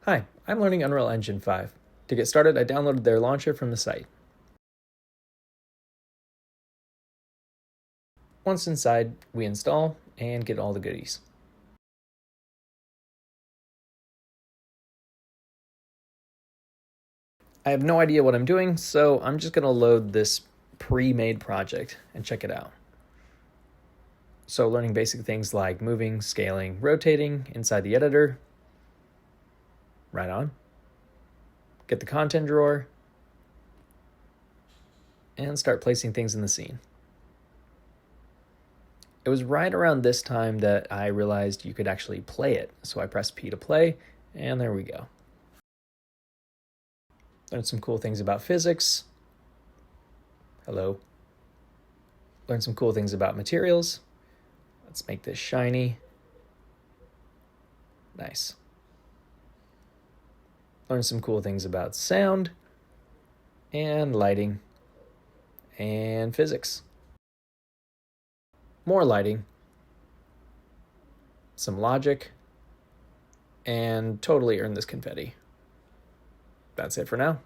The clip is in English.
Hi, I'm learning Unreal Engine 5. To get started, I downloaded their launcher from the site. Once inside, we install and get all the goodies. I have no idea what I'm doing, so I'm just going to load this pre-made project and check it out. So learning basic things like moving, scaling, rotating inside the editor. Right on. Get the content drawer and start placing things in the scene. It was right around this time that I realized you could actually play it. So I pressed P to play, and there we go. Learned some cool things about physics. Hello. Learned some cool things about materials. Let's make this shiny. Nice. Learned some cool things about sound and lighting and physics. More lighting, some logic, and totally earned this confetti. That's it for now.